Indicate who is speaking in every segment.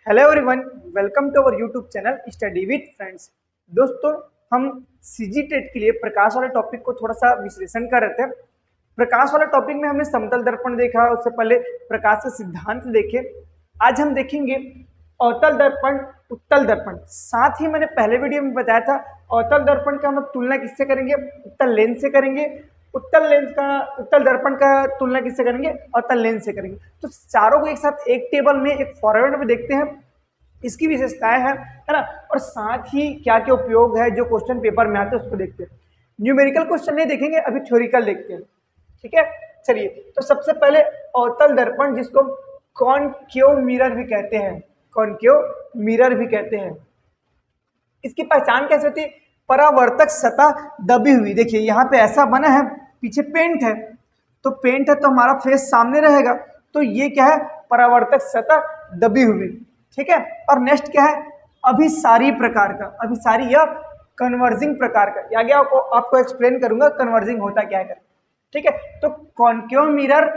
Speaker 1: Hello everyone, welcome to our YouTube channel study with friends. दोस्तों, हम CG TET के लिए प्रकाश वाले टॉपिक को थोड़ा सा विश्लेषण कर रहे थे। प्रकाश वाला टॉपिक में हमने समतल दर्पण देखा, उससे पहले प्रकाश के सिद्धांत देखे। आज हम देखेंगे अवतल दर्पण, उत्तल दर्पण। साथ ही मैंने पहले वीडियो में बताया था अवतल दर्पण का हम लोग तुलना किससे करेंगे? उत्तल लेंस से करेंगे। उत्तल दर्पण का तुलना किससे करेंगे? अवतल लेंस से करेंगे। तो चारों को एक साथ एक टेबल में, एक फॉर्मेट में देखते हैं, इसकी विशेषताएं हैं, है ना। और साथ ही क्या क्या उपयोग है जो क्वेश्चन पेपर में आते हैं उसको देखते हैं। न्यूमेरिकल क्वेश्चन नहीं देखेंगे, अभी थ्योरिकल देखते हैं। ठीक है, चलिए। तो सबसे पहले अवतल दर्पण, जिसको कॉनकेव मिरर भी कहते हैं, कॉनकेव मिरर भी कहते हैं, इसकी पहचान कैसे होती है? परावर्तक सतह दबी हुई। देखिए यहाँ पे ऐसा बना है, पीछे पेंट है, तो पेंट है तो हमारा फेस सामने रहेगा, तो ये क्या है? परावर्तक सतह दबी हुई। ठीक है। और नेक्स्ट क्या है? अभिसारी प्रकार का, अभिसारी या कन्वर्जिंग प्रकार का। आगे आपको एक्सप्लेन करूंगा कन्वर्जिंग होता क्या है। ठीक है। तो कॉनकेव मिरर,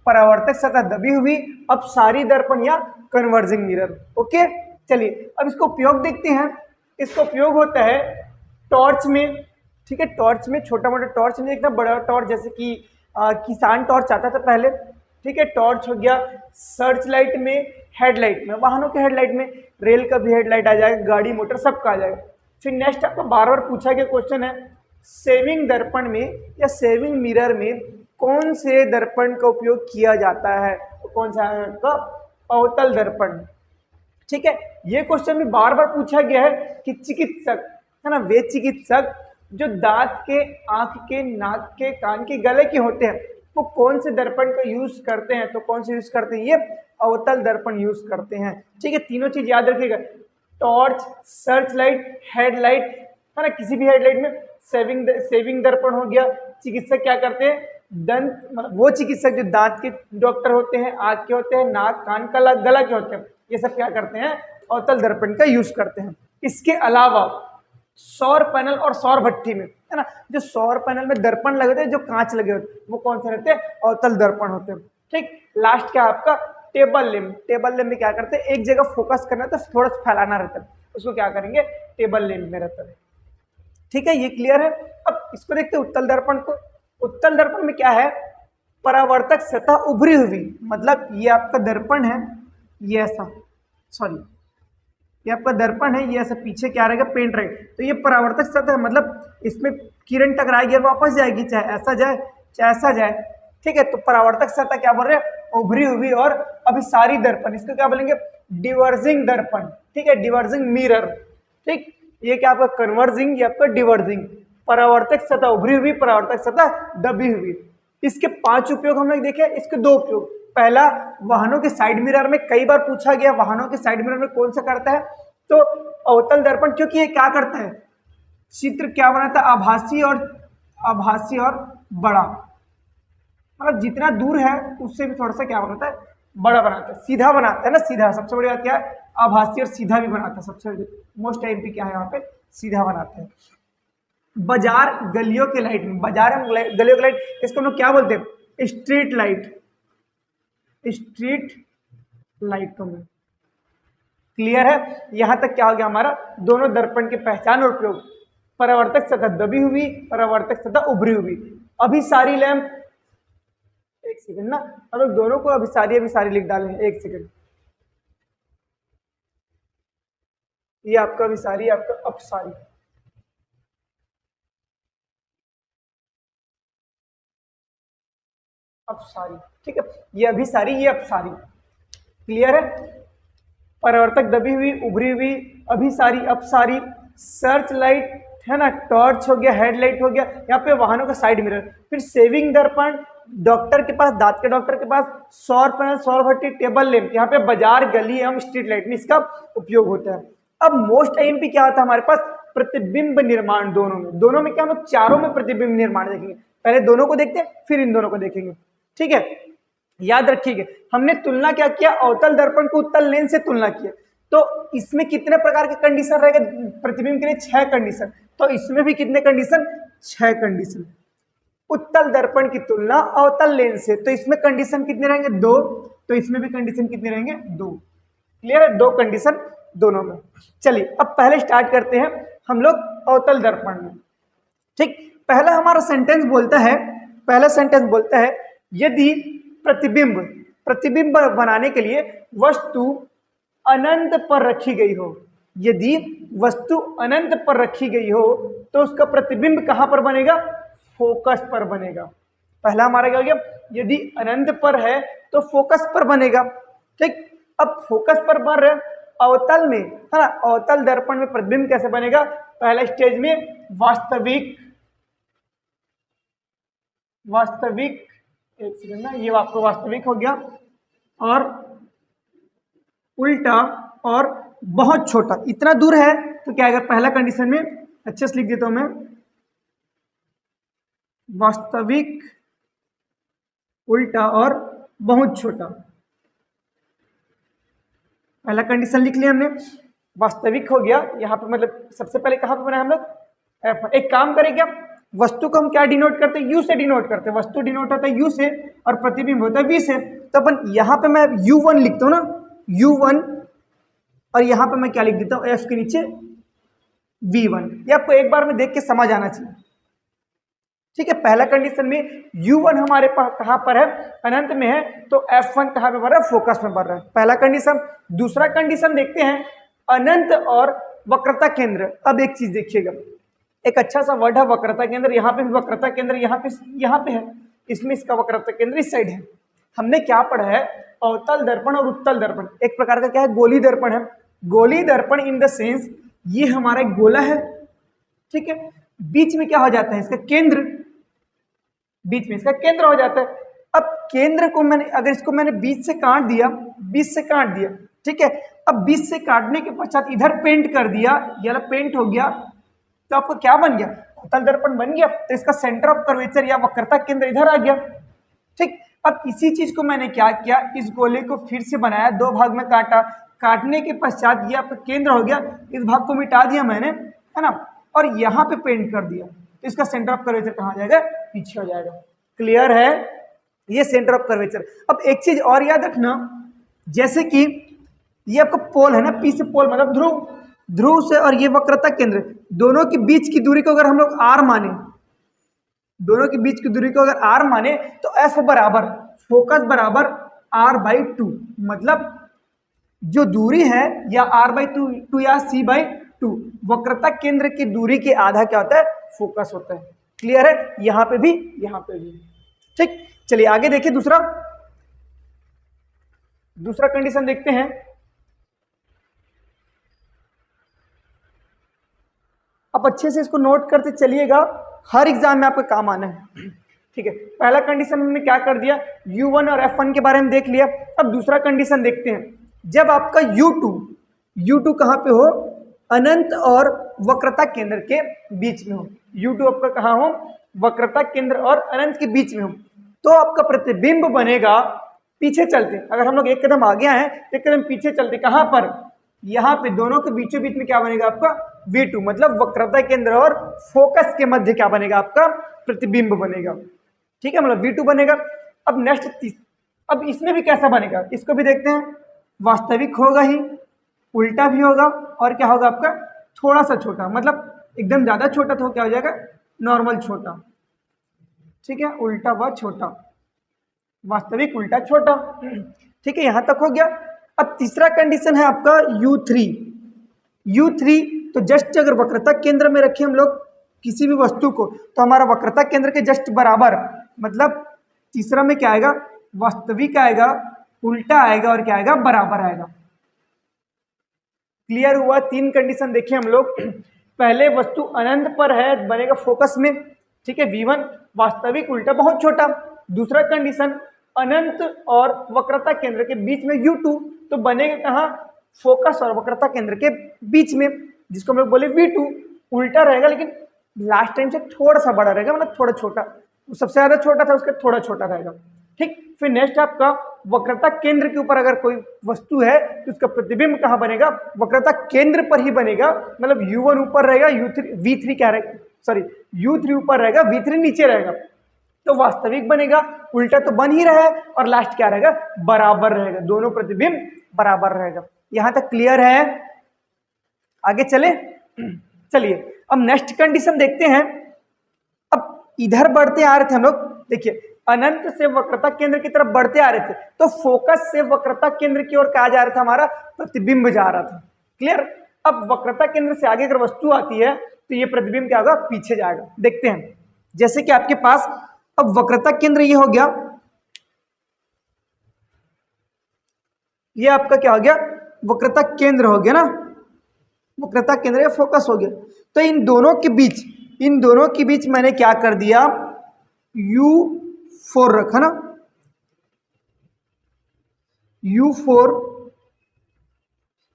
Speaker 1: परावर्तक सतह दबी हुई, अपसारी दर्पण या कन्वर्जिंग मिरर। ओके, चलिए अब इसको उपयोग देखते हैं। इसका उपयोग होता है टॉर्च में। ठीक है, टॉर्च में, छोटा मोटा टॉर्च नहीं, एकदम बड़ा टॉर्च, जैसे कि किसान टॉर्च आता था पहले। ठीक है, टॉर्च हो गया। सर्च लाइट में, हेडलाइट में, वाहनों के हेडलाइट में, रेल का भी हेडलाइट आ जाएगा, गाड़ी मोटर सबका आ जाएगा। फिर नेक्स्ट आपको बार बार पूछा गया क्वेश्चन है, सेविंग दर्पण में या सेविंग मिरर में कौन से दर्पण का उपयोग किया जाता है? तो कौन सा है आपका? अवतल दर्पण। ठीक है, ये क्वेश्चन भी बार बार पूछा गया है कि चिकित्सक, है ना, वे चिकित्सक जो दांत के, आंख के, नाक के, कान के, गले के होते हैं, वो कौन से दर्पण का यूज करते हैं? तो कौन से यूज करते हैं? ये अवतल दर्पण यूज करते हैं। ठीक है, तीनों चीज याद रखिएगा, टॉर्च, सर्च लाइट, हेडलाइट, है ना। किसी भी हेडलाइट में सेविंग दर्पण हो गया। चिकित्सक क्या करते हैं? दंत, मतलब वो चिकित्सक जो दांत के डॉक्टर होते हैं, आंख के होते हैं, नाक, कान, गला के होते हैं, ये सब क्या करते हैं? अवतल दर्पण का यूज करते हैं। इसके अलावा सौर पैनल और सौर भट्ठी में, है ना, जो सौर पैनल में दर्पण लगे होते हैं, जो कांच लगे होते हैं, वो कौन से रहते हैं? अवतल दर्पण होते हैं। ठीक, लास्ट क्या आपका? Table lamp. टेबल लैंप में क्या करते हैं? एक जगह फोकस करना तो थोड़ा सा फैलाना रहता है, उसको क्या करेंगे? टेबल लैंप में रहता है। ठीक है, ये क्लियर है। अब इसको देखते हैं उत्तल दर्पण को। उत्तल दर्पण में क्या है? परावर्तक सतह उभरी हुई, मतलब ये आपका दर्पण है, ये ऐसा, सॉरी, ये आपका दर्पण है, ये ऐसा पीछे क्या रहेगा? पेंट रहेगा। तो ये परावर्तक सतह है, मतलब इसमें किरण टकराएगी और वापस जाएगी, चाहे ऐसा जाए चाहे ऐसा जाए। ठीक है, तो परावर्तक सतह क्या बोल रहे हैं? उभरी हुई। और अभिसारी दर्पण, इसको क्या बोलेंगे? डिवर्जिंग दर्पण। ठीक है, डिवर्जिंग मिरर। ठीक, ये क्या आपका? कन्वर्जिंग, ये आपका डिवर्जिंग। परावर्तक सतह उभरी हुई, परावर्तक सतह दबी हुई। इसके 5 उपयोग हम लोग देखे, इसके 2 उपयोग। पहला, वाहनों के साइड मिरर में कई बार पूछा गया, वाहनों के साइड मिरर में कौन सा करता है? तो अवतल दर्पण, क्योंकि ये क्या करता है? चित्र क्या बनाता है? आभासी और बड़ा, मतलब जितना दूर है उससे भी थोड़ा सा क्या बनाता है? बड़ा बनाता है, सीधा बनाता है ना, सीधा। सबसे बड़ी बात क्या है? आभासी और सीधा भी बनाता है। सबसे मोस्ट टाइम पे क्या है यहाँ पे? सीधा बनाता है। बाजार गलियों के लाइट में, बाजार गलियों के लाइट, इसको हम लोग क्या बोलते हैं? स्ट्रीट लाइट, स्ट्रीट लाइटों में। क्लियर है? यहां तक क्या हो गया हमारा? दोनों दर्पण की पहचान और उपयोग। परावर्तक सतह दबी हुई, परावर्तक सतह उभरी हुई। अभिसारी लैंप, एक सेकंड ना, हम लोग दोनों को अभिसारी अभिसारी लिख डालेंगे, एक सेकंड। ये आपका अभिसारी, आपका अपसारी। अपसारी, ठीक है, ये अभिसारी, ये अपसारी। क्लियर है? परावर्तक दबी हुई, उभरी हुई, अभिसारी, अपसारी। सर्च लाइट, है ना, टॉर्च हो गया, हेडलाइट हो गया, यहाँ पे वाहनों का साइड मिरर। फिर सेविंग दर्पण, डॉक्टर के पास, दांत के डॉक्टर के पास। सौर पैनल, सौर भट्टी, टेबल लैंप, यहाँ पे बाजार गली एवं स्ट्रीट लाइट में इसका उपयोग होता है। अब मोस्ट आईएमपी क्या होता है हमारे पास? प्रतिबिंब निर्माण। दोनों में क्या, हम लोग चारों में प्रतिबिंब निर्माण देखेंगे। पहले दोनों को देखते हैं, फिर इन दोनों को देखेंगे। ठीक है, याद रखिएगा, हमने तुलना क्या किया? अवतल दर्पण को उत्तल लेंस से तुलना किया। तो इसमें कितने प्रकार के कंडीशन रहेगा प्रतिबिंब के लिए? 6 कंडीशन। तो इसमें भी कितने कंडीशन? 6 कंडीशन। उत्तल दर्पण की तुलना अवतल लेंस से, तो इसमें कंडीशन कितने रहेंगे? 2। तो इसमें भी कंडीशन कितने रहेंगे? 2। क्लियर है, दो कंडीशन दोनों में। चलिए अब पहले स्टार्ट करते हैं हम लोग अवतल दर्पण में। ठीक, पहला हमारा सेंटेंस बोलता है, पहला सेंटेंस बोलता है यदि प्रतिबिंब, प्रतिबिंब बनाने के लिए वस्तु अनंत पर रखी गई हो, यदि वस्तु अनंत पर रखी गई हो तो उसका प्रतिबिंब कहां पर बनेगा, फोकस पर बनेगा। पहला हमारा क्या हो गया, यदि अनंत पर है तो फोकस पर बनेगा। ठीक, अब फोकस पर बन रहे अवतल में, है ना, अवतल दर्पण में प्रतिबिंब कैसे बनेगा, पहले स्टेज में वास्तविक, वास्तविक, एक सेकंड ना, ये आपको वास्तविक हो गया, और उल्टा और बहुत छोटा, इतना दूर है तो क्या आएगा, पहला कंडीशन में अच्छे से लिख देता हूं मैं, वास्तविक, उल्टा और बहुत छोटा। पहला कंडीशन लिख लिया हमने, वास्तविक हो गया, यहाँ पे मतलब सबसे पहले कहाँ पे बनाए हम लोग, F1। एक काम करें क्या, वस्तु को हम क्या डिनोट करते हैं, U से डिनोट करते हैं, वस्तु डिनोट होता है U से और प्रतिबिंब होता है V से। तो अपन यहाँ पे मैं U1 लिखता हूँ ना, U1, और यहाँ पे मैं क्या लिख देता हूँ, F के नीचे V1। ये आपको एक बार में देख के समझ आना चाहिए। ठीक है, पहला कंडीशन में U1 हमारे पास कहां पर है, अनंत में है, तो F1 कहां पे बढ़ रहा है, फोकस में बढ़ रहा है, पहला कंडीशन। दूसरा कंडीशन देखते हैं, अनंत और वक्रता केंद्र। अब एक चीज देखिएगा, एक अच्छा सा वर्ड है वक्रता केंद्र, यहाँ पे भी वक्रता केंद्र, यहाँ पे है, इसमें इसका वक्रता केंद्र इस साइड है। हमने क्या पढ़ा है, अवतल दर्पण और उत्तल दर्पण, एक प्रकार का क्या है, गोली दर्पण है। गोली दर्पण इन द सेंस ये हमारा एक गोला है, ठीक है, बीच में क्या हो जाता है, इसका केंद्र, बीच में इसका केंद्र हो जाता है। अब केंद्र को मैंने, अगर इसको मैंने बीच से काट दिया, बीच से काट दिया, ठीक है, अब बीच से काटने के पश्चात इधर पेंट कर दिया, ये वाला पेंट हो गया, तो आपको क्या बन गया, अवतल दर्पण बन गया। तो इसका सेंटर ऑफ कर्वेचर या वक्रता केंद्र इधर आ गया। ठीक, अब इसी चीज को मैंने क्या किया, इस गोले को फिर से बनाया, दो भाग में काटा, काटने के पश्चात ये आपका केंद्र हो गया, इस भाग को मिटा दिया मैंने, है ना, और यहाँ पे पेंट कर दिया, तो इसका सेंटर ऑफ कर्वेचर कहाँ आ जाएगा, पीछे हो जाएगा। क्लियर है, ये सेंटर ऑफ कर्वेचर। अब एक चीज और याद रखना, जैसे कि ये आपका पोल है ना, पी से पोल मतलब ध्रुव, ध्रुव से और ये वक्रता केंद्र, दोनों के बीच की दूरी को अगर हम लोग आर माने, दोनों के बीच की दूरी को अगर आर माने तो एफ बराबर फोकस बराबर r/2, मतलब जो दूरी है या r/2 या c/2, वक्रता केंद्र की दूरी के आधा क्या होता है, फोकस होता है। क्लियर है, यहां पे भी, यहां पे भी। ठीक, चलिए आगे देखिए, दूसरा कंडीशन देखते हैं। आप अच्छे से इसको नोट करते चलिएगा, हर एग्जाम में आपको काम आना है। ठीक है, पहला कंडीशन हमने क्या कर दिया, U1 और F1 के बारे में देख लिया। अब दूसरा कंडीशन देखते हैं, जब आपका U2 कहां पे हो, अनंत और वक्रता केंद्र के बीच में हो, U2 आपका कहां हो, वक्रता केंद्र और अनंत के बीच में हो, तो आपका प्रतिबिंब बनेगा पीछे चलते। अगर हम लोग एक कदम आगे आए, एक कदम पीछे चलते, कहां पर, यहाँ पे दोनों के बीचों बीच में क्या बनेगा आपका, V2, मतलब वक्रता केंद्र और फोकस के मध्य क्या बनेगा, आपका प्रतिबिंब बनेगा। ठीक है, मतलब V2 बनेगा। अब नेक्स्ट, अब इसमें भी कैसा बनेगा, इसको भी देखते हैं। वास्तविक होगा ही, उल्टा भी होगा, और क्या होगा आपका, थोड़ा सा छोटा, मतलब एकदम ज्यादा छोटा तो क्या हो जाएगा, नॉर्मल छोटा। ठीक है, उल्टा व छोटा, वास्तविक, उल्टा, छोटा। ठीक है, यहां तक हो गया। अब तीसरा कंडीशन है आपका U3, तो जस्ट अगर वक्रता केंद्र में रखें हम लोग किसी भी वस्तु को, तो हमारा वक्रता केंद्र के जस्ट बराबर, मतलब तीसरा में क्या आएगा, वास्तविक आएगा, उल्टा आएगा, और क्या आएगा, बराबर आएगा। क्लियर हुआ, तीन कंडीशन देखे हम लोग। पहले वस्तु अनंत पर है, बनेगा फोकस में, ठीक है, V1, वास्तविक, उल्टा, बहुत छोटा। दूसरा कंडीशन, अनंत और वक्रता केंद्र के बीच में U2, तो बनेगा कहाँ, फोकस और वक्रता केंद्र के बीच में, जिसको हम लोग बोले V2, उल्टा रहेगा, लेकिन लास्ट टाइम से थोड़ा सा बड़ा रहेगा, मतलब थोड़ा छोटा, सबसे ज्यादा छोटा था उसका थोड़ा छोटा रहेगा। ठीक, फिर नेक्स्ट आपका वक्रता केंद्र के ऊपर अगर कोई वस्तु है तो उसका प्रतिबिंब कहाँ बनेगा, वक्रता केंद्र पर ही बनेगा, मतलब U1 ऊपर रहेगा, V3 क्या रहेगा, सॉरी, U3 ऊपर रहेगा, V3 नीचे रहेगा, तो वास्तविक बनेगा। उल्टा तो बन ही रहा है, और लास्ट क्या रहेगा, बराबर रहेगा, दोनों प्रतिबिंब बराबर रहेगा। यहां तक क्लियर है? आगे चले, चलिए अब नेक्स्ट कंडीशन देखते हैं। अब इधर बढ़ते आ रहे थे हम लोग, देखिए अनंत से वक्रता केंद्र की तरफ बढ़ते आ रहे थे, तो फोकस से वक्रता केंद्र की ओर कहा जा रहा था, हमारा प्रतिबिंब जा रहा था। क्लियर? अब वक्रता केंद्र से आगे अगर वस्तु आती है तो ये प्रतिबिंब क्या होगा, पीछे जाएगा। देखते हैं, जैसे कि आपके पास अब वक्रता केंद्र ये हो गया, ये आपका क्या हो गया, वक्रता केंद्र हो गया ना, वक्रता केंद्र या फोकस हो गया। तो इन दोनों के बीच मैंने क्या कर दिया, U4 रखा ना, U4।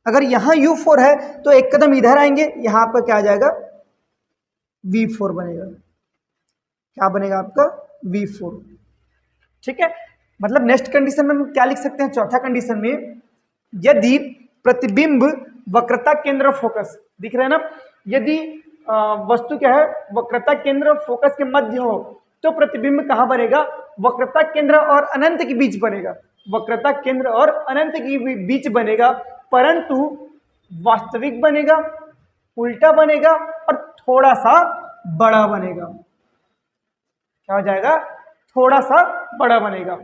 Speaker 1: अगर यहां U4 है तो एक कदम इधर आएंगे, यहां पर क्या आ जाएगा, V4 बनेगा। क्या बनेगा आपका, V4। ठीक है, मतलब नेक्स्ट कंडीशन में हम क्या लिख सकते हैं, चौथा कंडीशन में, यदि प्रतिबिंब वक्रता केंद्र फोकस, दिख रहा है ना, यदि वस्तु क्या है, वक्रता केंद्र फोकस के मध्य हो, तो प्रतिबिंब कहां बनेगा, वक्रता केंद्र और अनंत के बीच बनेगा, वक्रता केंद्र और अनंत के बीच बनेगा, परंतु वास्तविक बनेगा, उल्टा बनेगा और थोड़ा सा बड़ा बनेगा। क्या हो जाएगा, थोड़ा सा बड़ा बनेगा।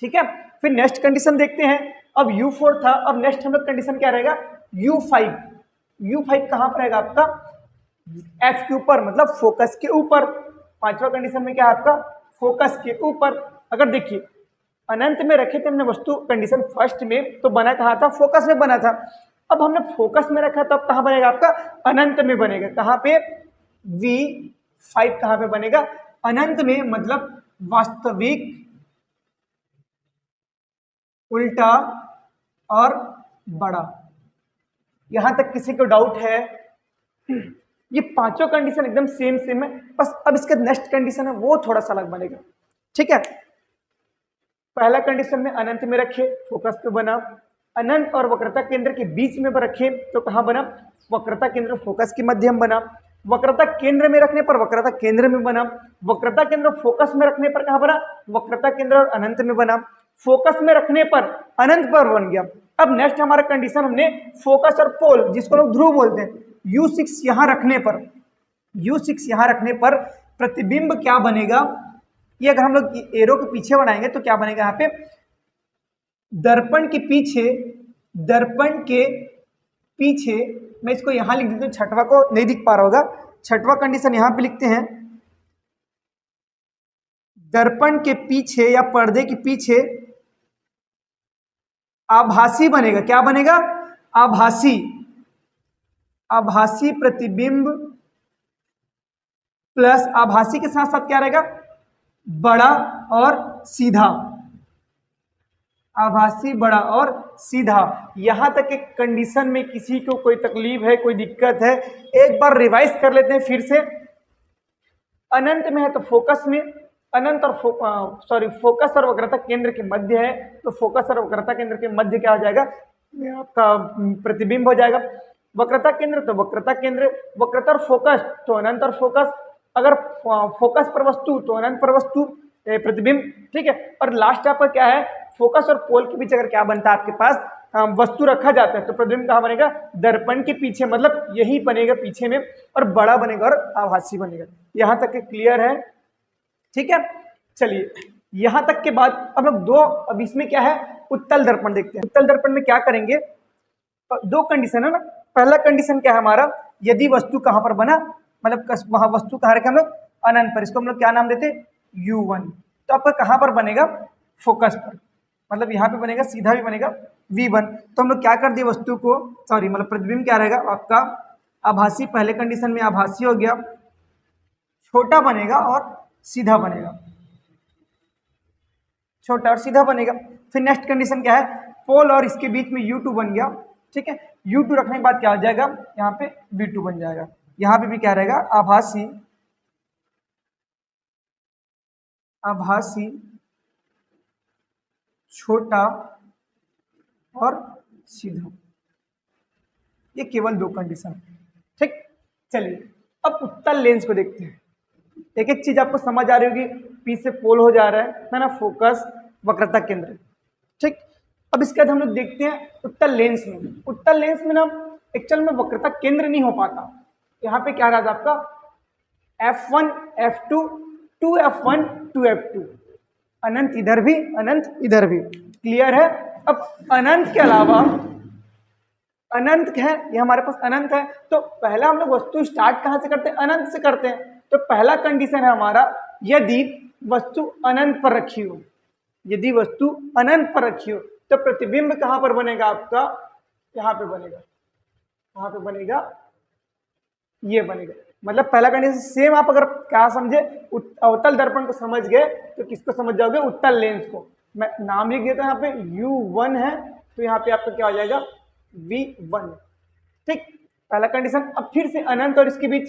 Speaker 1: ठीक है, फिर नेक्स्ट कंडीशन देखते हैं। अब U4 था, अब नेक्स्ट हम लोग कंडीशन क्या रहेगा, U5। U5 कहां पर रहेगा आपका, F के ऊपर, मतलब फोकस के ऊपर। पांचवा कंडीशन में क्या है आपका, फोकस के ऊपर। अगर देखिए अनंत में रखे थे हमने वस्तु, कंडीशन फर्स्ट में तो बना कहा था, फोकस में बना था। अब हमने फोकस में रखा, तब कहां बनेगा आपका, अनंत में बनेगा। कहां पे, V5 कहां पे बनेगा, अनंत में, मतलब वास्तविक, उल्टा और बड़ा। यहां तक किसी को डाउट है? ये पांचों कंडीशन एकदम सेम है, बस अब इसका नेक्स्ट कंडीशन है वो थोड़ा सा अलग बनेगा। ठीक है, पहला कंडीशन में अनंत में रखे, फोकस पे बना। अनंत और वक्रता केंद्र के बीच में रखे तो कहां बना, वक्रता केंद्र फोकस के मध्यम बना। वक्रता केंद्र में रखने पर वक्रता केंद्र में बना। वक्रता केंद्र फोकस में रखने पर कहां बना, वक्रता केंद्र और अनंत में बना। फोकस में रखने पर अनंत पर बन गया। अब नेक्स्ट हमारा कंडीशन, हमने फोकस और पोल, जिसको लोग ध्रुव बोलते हैं, U6 यहां रखने पर, U6 यहां रखने पर प्रतिबिंब क्या बनेगा, ये अगर हम लोग एरो के पीछे बनाएंगे तो क्या बनेगा, यहाँ पे दर्पण के पीछे, दर्पण के पीछे, मैं इसको यहां लिख देता हूं, छठवा को नहीं दिख पा रहा होगा, छठवा कंडीशन यहां पे लिखते हैं, दर्पण के पीछे या पर्दे के पीछे आभासी बनेगा। क्या बनेगा, आभासी, आभासी प्रतिबिंब प्लस आभासी के साथ साथ क्या रहेगा, बड़ा और सीधा, आभासी, बड़ा और सीधा। यहां तक एक कंडीशन में किसी को कोई तकलीफ है, कोई दिक्कत है, एक बार रिवाइज कर लेते हैं फिर से। अनंत में है तो फोकस में, अनंत और फोकस और वक्रता केंद्र के मध्य है, तो फोकस और वक्रता केंद्र के मध्य क्या हो जाएगा, आपका प्रतिबिंब हो जाएगा। वक्रता केंद्र तो वक्रता केंद्र, वक्रता और फोकस तो अनंत और फोकस, अगर फोकस पर वस्तु तो अनंत पर वस्तु, प्रतिबिंब। ठीक है, और लास्ट आपका क्या है, फोकस और पोल के बीच अगर क्या बनता है आपके पास, वस्तु रखा जाता है, तो प्रतिबिंब कहां बनेगा, दर्पण के पीछे, मतलब यही बनेगा पीछे में, और बड़ा बनेगा और आभासी बनेगा। यहां तक के क्लियर है? ठीक है, चलिए यहां तक के बाद अब लोग दो, अब इसमें क्या है, उत्तल दर्पण देखते हैं। उत्तल दर्पण में क्या करेंगे, दो कंडीशन है ना। पहला कंडीशन क्या है हमारा, यदि वस्तु कहां पर बना, मतलब वहां वस्तु कहां रखे हम लोग, अनंत पर, इसको हम लोग क्या नाम देते, U1। तो आपका कहां पर बनेगा, फोकस पर, मतलब यहां पे बनेगा, सीधा भी बनेगा, V1। तो हम लोग क्या कर दिए, वस्तु को, सॉरी मतलब प्रतिबिंब क्या रहेगा आपका, आभासी, पहले कंडीशन में आभासी हो गया, छोटा बनेगा और सीधा बनेगा, छोटा और सीधा बनेगा। फिर नेक्स्ट कंडीशन क्या है, पोल और इसके बीच में U2 बन गया। ठीक है, U2 रखने के बाद क्या हो जाएगा, यहाँ पे V2 बन जाएगा। यहाँ पे भी क्या रहेगा, आभासी, आभासी, छोटा और सीधा, ये केवल दो कंडीशन। ठीक, चलिए अब उत्तल लेंस को देखते हैं। एक एक चीज आपको समझ आ रही होगी, पी से पोल हो जा रहा है ना, फोकस, वक्रता केंद्र। ठीक, अब इसके बाद हम लोग देखते हैं उत्तल लेंस में। उत्तल लेंस में ना एक्चुअल में वक्रता केंद्र नहीं हो पाता। यहाँ पे क्या रहा था आपका F1 F2 2F1 2F2, अनंत इधर भी अनंत इधर भी। क्लियर है। अब अनंत के अलावा अनंत है, ये हमारे पास अनंत है, तो पहला हम लोग वस्तु स्टार्ट कहां से करते हैं, अनंत से करते हैं। तो पहला कंडीशन है हमारा, यदि वस्तु अनंत पर रखी हो, यदि वस्तु अनंत पर रखी हो तो प्रतिबिंब कहां पर बनेगा आपका, यहां पे बनेगा, कहां पे बनेगा, ये बनेगा। मतलब पहला कंडीशन सेम। आप अगर क्या समझे, अवतल दर्पण को समझ गए तो किसको समझ जाओगे, उत्तल लेंस को। मैं नाम लिख देता हूं, यहाँ पे U1 है तो यहाँ पे आपका क्या हो जाएगा V1। ठीक, पहला कंडीशन। अब फिर से अनंत और इसके बीच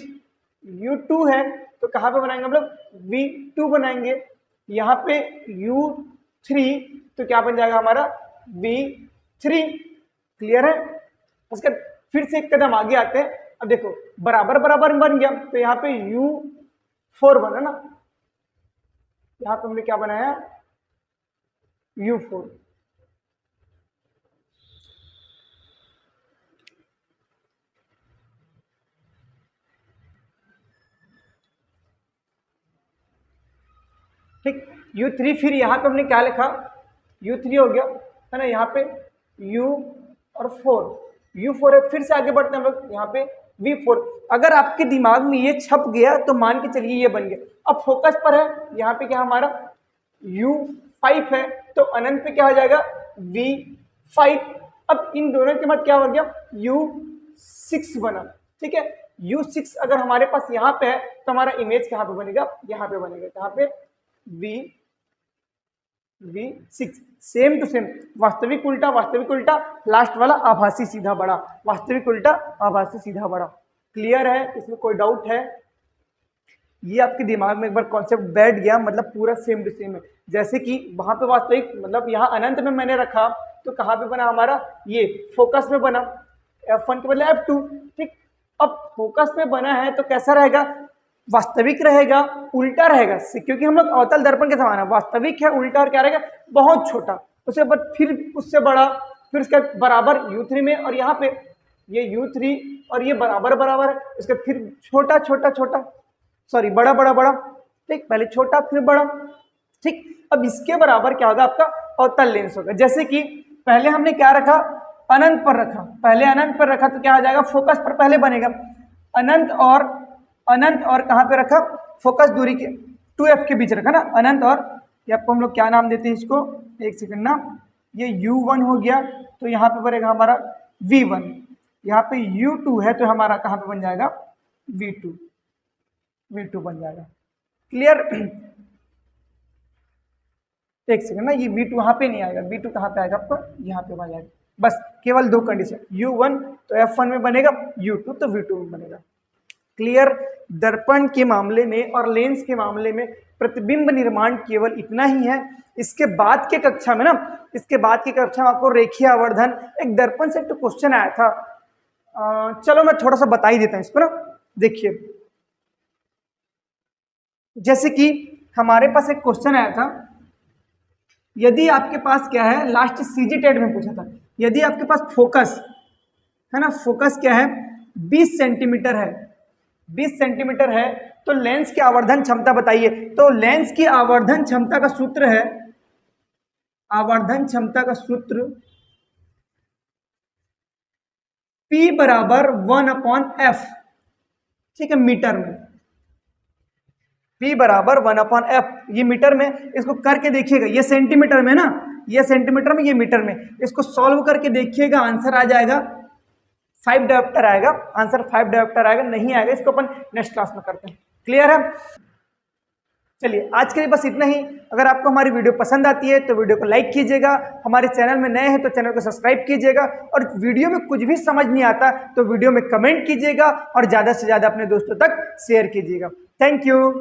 Speaker 1: U2 है तो कहां पे बनाएंगे हम लोग, V2 बनाएंगे। यहाँ पे U3 तो क्या बन जाएगा हमारा V3। क्लियर है। उसके फिर से एक कदम आगे आते हैं। अब देखो बराबर बराबर बन गया तो यहाँ पे U4 बना ना, यहाँ पे हमने क्या बनाया U4। ठीक, U3 फिर यहाँ पे हमने क्या लिखा, U3 हो गया है ना, यहाँ पे U और 4, U4 है। फिर से आगे बढ़ते हैं हम लोग, यहाँ पे V4। अगर आपके दिमाग में ये छप गया तो मान के चलिए ये बन गया। अब फोकस पर है, यहाँ पे क्या हमारा U5 है तो अनंत पे क्या हो जाएगा V5। अब इन दोनों के बाद क्या हो गया U6 बना। ठीक है, U6 अगर हमारे पास यहाँ पे है तो हमारा इमेज कहाँ पे बनेगा, यहाँ पे बनेगा, कहाँ पे V6। सेम टू सेम, वास्तविक उल्टा, वास्तविक उल्टा, लास्ट वाला आभासी सीधा बड़ा, वास्तविक उल्टा आभासी सीधा बड़ा। क्लियर है, इसमें कोई डाउट है? ये आपके दिमाग में एक बार कॉन्सेप्ट बैठ गया, मतलब पूरा सेम टू सेम है। जैसे कि वहां पे वास्तविक, मतलब यहाँ अनंत में मैंने रखा तो कहाँ पे बना हमारा, ये फोकस में बना, F1 के बदले F2। ठीक, अब फोकस में बना है तो कैसा रहेगा, वास्तविक रहेगा, उल्टा रहेगा, क्योंकि हम लोग अवतल दर्पण के समान है। वास्तविक है, उल्टा और क्या रहेगा, बहुत छोटा, उसके बाद फिर उससे बड़ा, फिर उसके बराबर U3 में, और यहाँ पे ये U3 और ये बराबर बराबर है, इसके फिर छोटा छोटा छोटा, सॉरी बड़ा बड़ा बड़ा। ठीक, पहले छोटा फिर बड़ा। ठीक, अब इसके बराबर क्या होगा आपका अवतल लेंस होगा। जैसे कि पहले हमने क्या रखा, अनंत पर रखा, पहले अनंत पर रखा तो क्या आ जाएगा, फोकस पर पहले बनेगा। अनंत और कहाँ पे रखा, फोकस दूरी के 2F के बीच रखा ना, अनंत और, ये आपको हम लोग क्या नाम देते हैं इसको, एक सेकंड ना, ये U1 हो गया तो यहाँ पे बनेगा हमारा V1, यहाँ पे U2 है तो हमारा कहाँ पे बन जाएगा V2 बन जाएगा। क्लियर? एक सेकंड ना, ये V2 वहां पे नहीं आएगा, V2 कहाँ पे आएगा आपको, यहाँ पे आ जाएगा। बस केवल दो कंडीशन, U1 तो F1 में बनेगा, U2 तो V2 में बनेगा। क्लियर? दर्पण के मामले में और लेंस के मामले में प्रतिबिंब निर्माण केवल इतना ही है। इसके बाद के कक्षा में ना, इसके बाद की कक्षा में आपको रेखीय आवर्धन, एक दर्पण से एक तो क्वेश्चन आया था, चलो मैं थोड़ा सा बता ही देता हूं इसको ना। देखिए, जैसे कि हमारे पास एक क्वेश्चन आया था, यदि आपके पास क्या है, लास्ट सीजी टेट में पूछा था, यदि आपके पास फोकस है ना, फोकस क्या है 20 सेंटीमीटर है, 20 सेंटीमीटर है तो लेंस की आवर्धन क्षमता बताइए। तो लेंस की आवर्धन क्षमता का सूत्र है, आवर्धन क्षमता का सूत्र P बराबर 1/F। ठीक है, मीटर में P बराबर 1/F, ये मीटर में, इसको करके देखिएगा, ये सेंटीमीटर में ना, ये सेंटीमीटर में, ये मीटर में, इसको सॉल्व करके देखिएगा, आंसर आ जाएगा 5 डायोप्टर आएगा, आंसर 5 डायोप्टर आएगा। नहीं आएगा इसको अपन नेक्स्ट क्लास में करते हैं। क्लियर है? चलिए आज के लिए बस इतना ही। अगर आपको हमारी वीडियो पसंद आती है तो वीडियो को लाइक कीजिएगा, हमारे चैनल में नए हैं तो चैनल को सब्सक्राइब कीजिएगा, और वीडियो में कुछ भी समझ नहीं आता तो वीडियो में कमेंट कीजिएगा और ज़्यादा से ज़्यादा अपने दोस्तों तक शेयर कीजिएगा। Thank you.